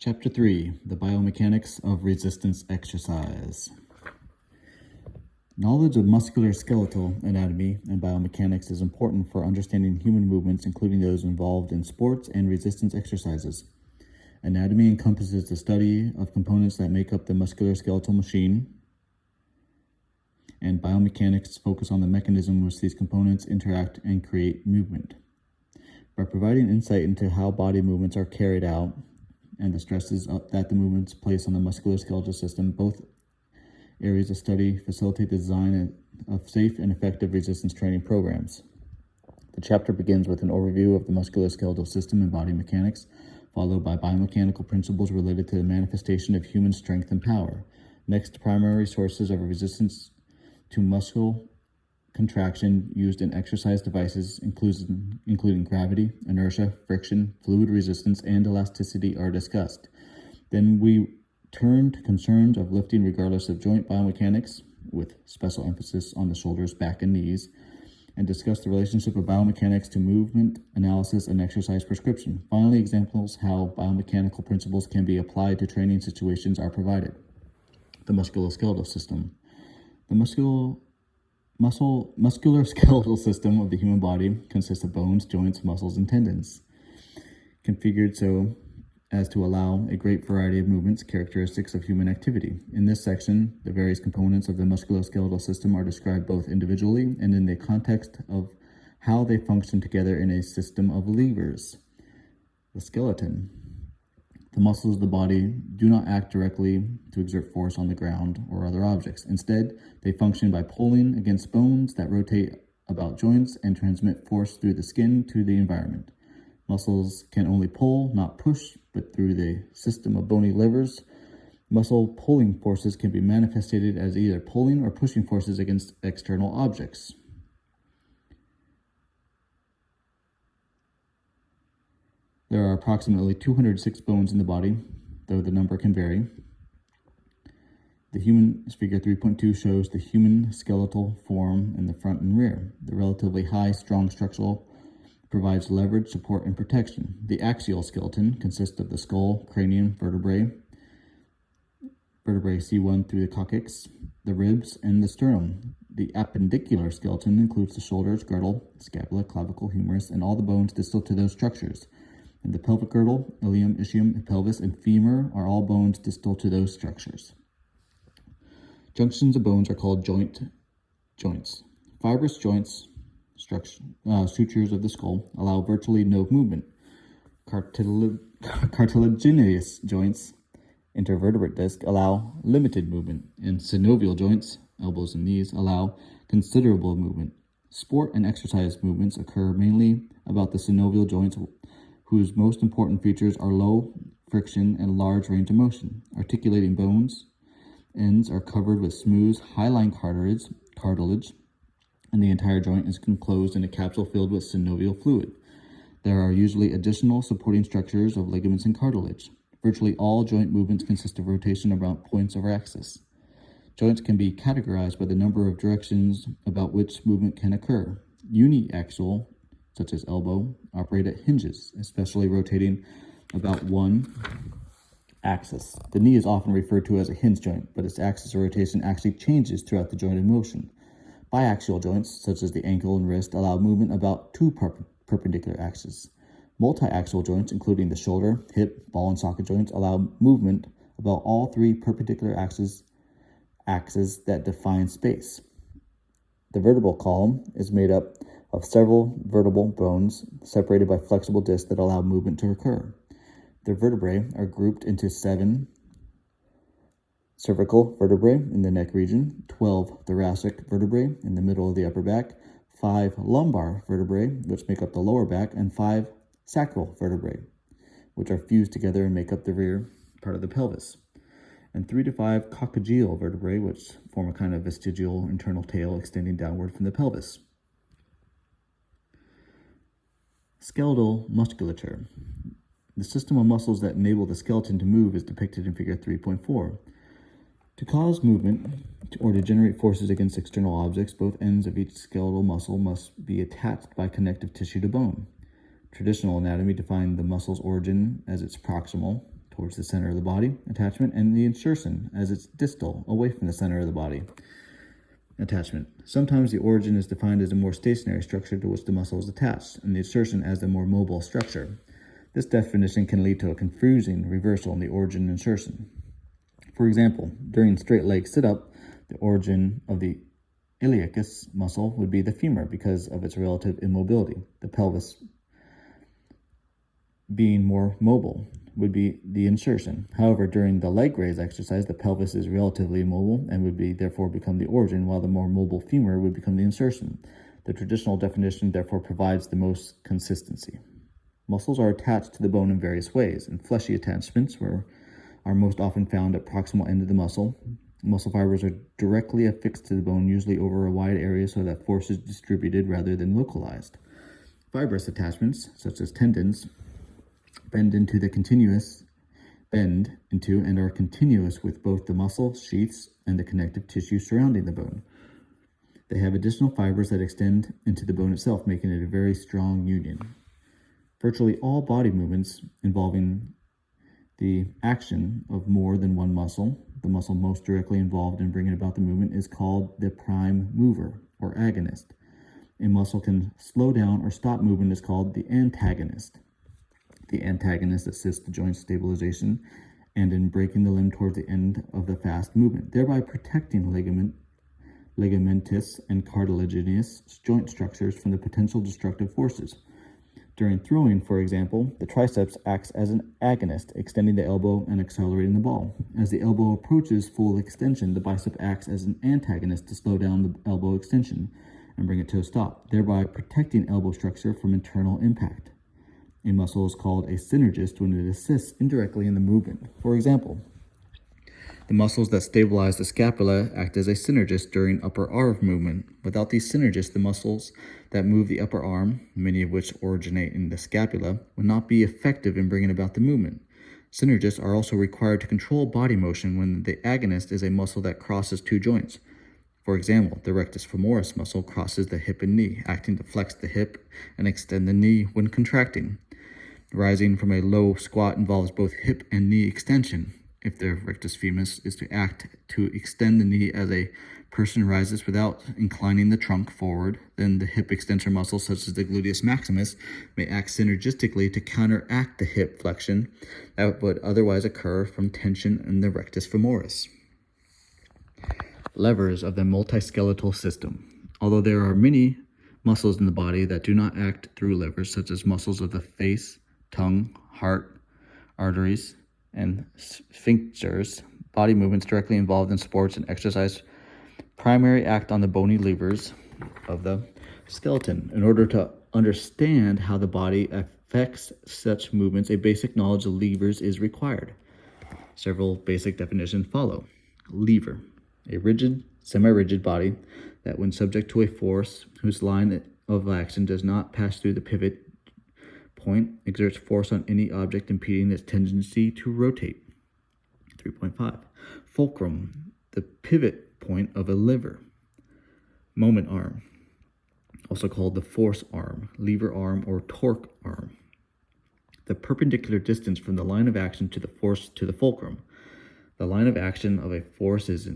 Chapter 3, the Biomechanics of Resistance Exercise. Knowledge of musculoskeletal anatomy and biomechanics is important for understanding human movements, including those involved in sports and resistance exercises. Anatomy encompasses the study of components that make up the musculoskeletal machine, and biomechanics focus on the mechanism in which these components interact and create movement. By providing insight into how body movements are carried out and the stresses that the movements place on the musculoskeletal system, both areas of study facilitate the design of safe and effective resistance training programs. The chapter begins with an overview of the musculoskeletal system and body mechanics, followed by biomechanical principles related to the manifestation of human strength and power. Next, primary sources of resistance to muscle contraction used in exercise devices, including gravity, inertia, friction, fluid resistance, and elasticity, are discussed. Then we turn to concerns of lifting regardless of joint biomechanics, with special emphasis on the shoulders, back, and knees, and discuss the relationship of biomechanics to movement analysis and exercise prescription. Finally, examples how biomechanical principles can be applied to training situations are provided. The musculoskeletal system. The musculoskeletal system of the human body consists of bones, joints, muscles, and tendons, configured so as to allow a great variety of movements characteristics of human activity. In this section, the various components of the musculoskeletal system are described both individually and in the context of how they function together in a system of levers. The skeleton. The muscles of the body do not act directly to exert force on the ground or other objects. Instead, they function by pulling against bones that rotate about joints and transmit force through the skin to the environment. Muscles can only pull, not push, but through the system of bony levers. Muscle pulling forces can be manifested as either pulling or pushing forces against external objects. There are approximately 206 bones in the body, though the number can vary. The human figure 3.2 shows the human skeletal form in the front and rear. The relatively high, strong structure provides leverage, support, and protection. The axial skeleton consists of the skull, cranium, vertebrae C1 through the coccyx, the ribs, and the sternum. The appendicular skeleton includes the shoulders, girdle, scapula, clavicle, humerus, and all the bones distal to those structures. And the pelvic girdle, ilium, ischium, pelvis, and femur are all bones distal to those structures. Junctions of bones are called joints. Fibrous joints, sutures of the skull, allow virtually no movement. Cartilaginous joints, intervertebrate disc, allow limited movement, and synovial joints, elbows and knees, allow considerable movement. Sport and exercise movements occur mainly about the synovial joints, whose most important features are low friction and large range of motion. Articulating bones ends are covered with smooth, hyaline cartilage, and the entire joint is enclosed in a capsule filled with synovial fluid. There are usually additional supporting structures of ligaments and cartilage. Virtually all joint movements consist of rotation around points of axis. Joints can be categorized by the number of directions about which movement can occur. Uniaxial, such as elbow, operate at hinges, especially rotating about one axis. The knee is often referred to as a hinge joint, but its axis of rotation actually changes throughout the joint in motion. Biaxial joints, such as the ankle and wrist, allow movement about two perpendicular axes. Multiaxial joints, including the shoulder, hip, ball, and socket joints, allow movement about all three perpendicular axes that define space. The vertebral column is made up of several vertebral bones separated by flexible discs that allow movement to occur. The vertebrae are grouped into 7 cervical vertebrae in the neck region, 12 thoracic vertebrae in the middle of the upper back, 5 lumbar vertebrae, which make up the lower back, and 5 sacral vertebrae, which are fused together and make up the rear part of the pelvis, and 3 to 5 coccygeal vertebrae, which form a kind of vestigial internal tail extending downward from the pelvis. Skeletal musculature. The system of muscles that enable the skeleton to move is depicted in figure 3.4. To cause movement or to generate forces against external objects, both ends of each skeletal muscle must be attached by connective tissue to bone. Traditional anatomy defined the muscle's origin as its proximal towards the center of the body attachment, and the insertion as it's distal, away from the center of the body attachment. Sometimes the origin is defined as a more stationary structure to which the muscle is attached, and the insertion as a more mobile structure. This definition can lead to a confusing reversal in the origin and insertion. For example, during straight leg sit-up, the origin of the iliacus muscle would be the femur because of its relative immobility. The pelvis, being more mobile, would be the insertion. However, during the leg raise exercise, the pelvis is relatively immobile and would be therefore become the origin, while the more mobile femur would become the insertion. The traditional definition therefore provides the most consistency. Muscles are attached to the bone in various ways, and fleshy attachments are most often found at proximal end of the muscle. Muscle fibers are directly affixed to the bone, usually over a wide area so that force is distributed rather than localized. Fibrous attachments, such as tendons, bend into and are continuous with both the muscle sheaths and the connective tissue surrounding the bone. They have additional fibers that extend into the bone itself, making it a very strong union. Virtually all body movements involving the action of more than one muscle, the muscle most directly involved in bringing about the movement, is called the prime mover or agonist. A muscle can slow down or stop movement is called the antagonist. The antagonist assists the joint stabilization and in breaking the limb towards the end of the fast movement, thereby protecting ligamentous and cartilaginous joint structures from the potential destructive forces. During throwing, for example, the triceps acts as an agonist, extending the elbow and accelerating the ball. As the elbow approaches full extension, the bicep acts as an antagonist to slow down the elbow extension and bring it to a stop, thereby protecting elbow structure from internal impact. A muscle is called a synergist when it assists indirectly in the movement. For example, the muscles that stabilize the scapula act as a synergist during upper arm movement. Without these synergists, the muscles that move the upper arm, many of which originate in the scapula, would not be effective in bringing about the movement. Synergists are also required to control body motion when the agonist is a muscle that crosses two joints. For example, the rectus femoris muscle crosses the hip and knee, acting to flex the hip and extend the knee when contracting. Rising from a low squat involves both hip and knee extension. If the rectus femoris is to act to extend the knee as a person rises without inclining the trunk forward, then the hip extensor muscles, such as the gluteus maximus, may act synergistically to counteract the hip flexion that would otherwise occur from tension in the rectus femoris. Levers of the multiskeletal system. Although there are many muscles in the body that do not act through levers, such as muscles of the face, tongue, heart, arteries, and sphincters, body movements directly involved in sports and exercise primarily act on the bony levers of the skeleton. In order to understand how the body affects such movements, a basic knowledge of levers is required. Several basic definitions follow. Lever, a rigid, semi-rigid body that when subject to a force whose line of action does not pass through the pivot point, exerts force on any object impeding its tendency to rotate. 3.5. Fulcrum, the pivot point of a lever. Moment arm, also called the force arm, lever arm, or torque arm. The perpendicular distance from the line of action to the force to the fulcrum. The line of action of a force is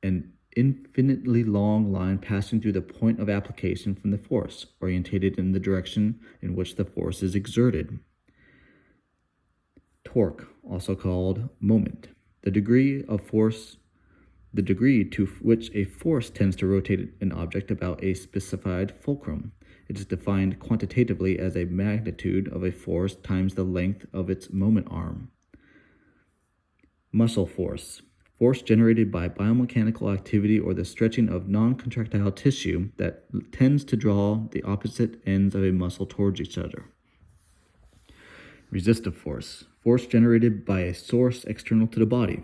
an infinitely long line passing through the point of application from the force, orientated in the direction in which the force is exerted. Torque, also called moment, the degree to which a force tends to rotate an object about a specified fulcrum. It is defined quantitatively as a magnitude of a force times the length of its moment arm. Muscle force, force generated by biomechanical activity or the stretching of non-contractile tissue that tends to draw the opposite ends of a muscle towards each other. Resistive force, force generated by a source external to the body,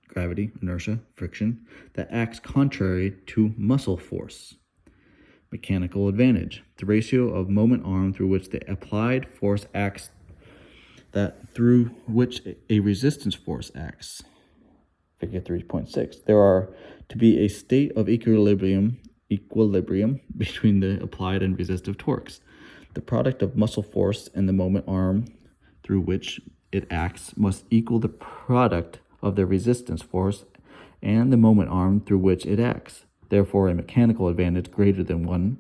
gravity, inertia, friction, that acts contrary to muscle force. Mechanical advantage, the ratio of moment arm through which the applied force acts that through which a resistance force acts. Figure 3.6. There are to be a state of equilibrium between the applied and resistive torques. The product of muscle force and the moment arm through which it acts must equal the product of the resistance force and the moment arm through which it acts. Therefore, a mechanical advantage greater than 1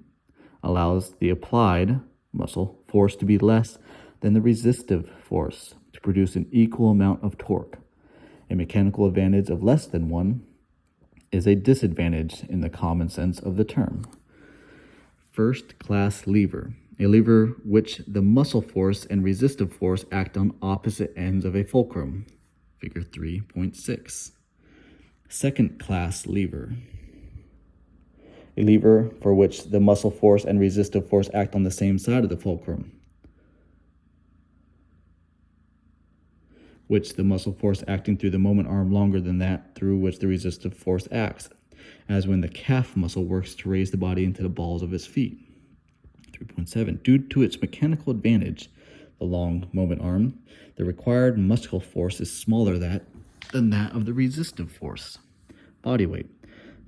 allows the applied muscle force to be less than the resistive force to produce an equal amount of torque. A mechanical advantage of less than 1 is a disadvantage in the common sense of the term. First-class lever, a lever which the muscle force and resistive force act on opposite ends of a fulcrum, figure 3.6. Second-class lever, a lever for which the muscle force and resistive force act on the same side of the fulcrum, which the muscle force acting through the moment arm longer than that through which the resistive force acts, as when the calf muscle works to raise the body into the balls of its feet. 3.7. Due to its mechanical advantage, the long moment arm, the required muscular force is smaller than that of the resistive force. Body weight.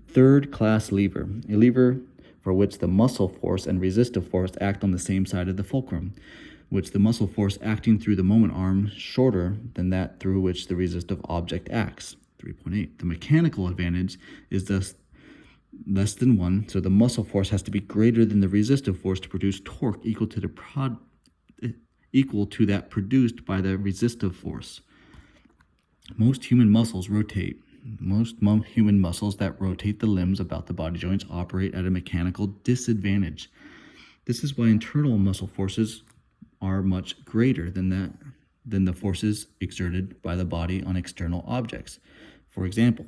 Third-class lever, a lever for which the muscle force and resistive force act on the same side of the fulcrum, which the muscle force acting through the moment arm shorter than that through which the resistive object acts. 3.8. The mechanical advantage is thus less than 1, so the muscle force has to be greater than the resistive force to produce torque equal to that produced by the resistive force. Most human muscles that rotate the limbs about the body joints operate at a mechanical disadvantage. This is why internal muscle forces are much greater than the forces exerted by the body on external objects. For example,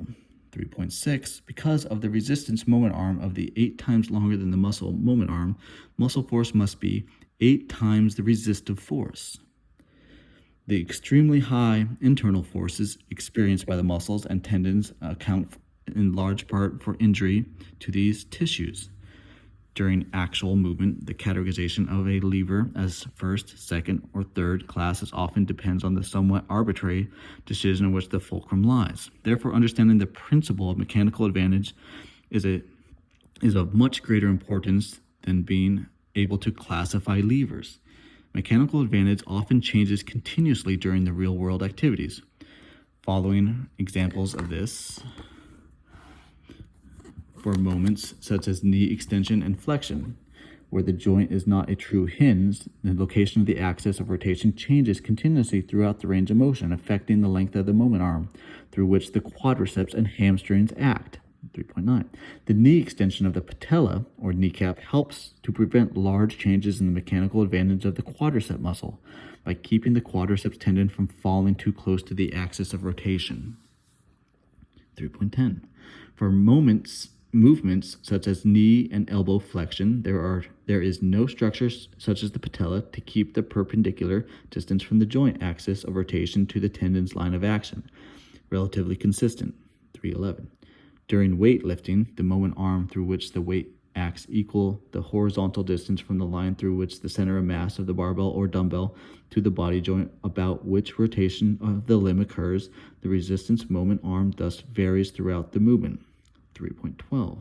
3.6, because of the resistance moment arm of the 8 times longer than the muscle moment arm, muscle force must be 8 times the resistive force. The extremely high internal forces experienced by the muscles and tendons account in large part for injury to these tissues. During actual movement, the categorization of a lever as first, second, or third classes often depends on the somewhat arbitrary decision in which the fulcrum lies. Therefore, understanding the principle of mechanical advantage is of much greater importance than being able to classify levers. Mechanical advantage often changes continuously during the real-world activities. Following examples of this for moments such as knee extension and flexion, where the joint is not a true hinge, the location of the axis of rotation changes continuously throughout the range of motion, affecting the length of the moment arm, through which the quadriceps and hamstrings act. 3.9. The knee extension of the patella, or kneecap, helps to prevent large changes in the mechanical advantage of the quadricep muscle by keeping the quadriceps tendon from falling too close to the axis of rotation. 3.10. For movements such as knee and elbow flexion, there is no structure such as the patella to keep the perpendicular distance from the joint axis of rotation to the tendon's line of action relatively consistent. 3.11. During weightlifting, the moment arm through which the weight acts equal the horizontal distance from the line through which the center of mass of the barbell or dumbbell to the body joint about which rotation of the limb occurs. The resistance moment arm thus varies throughout the movement. 3.12.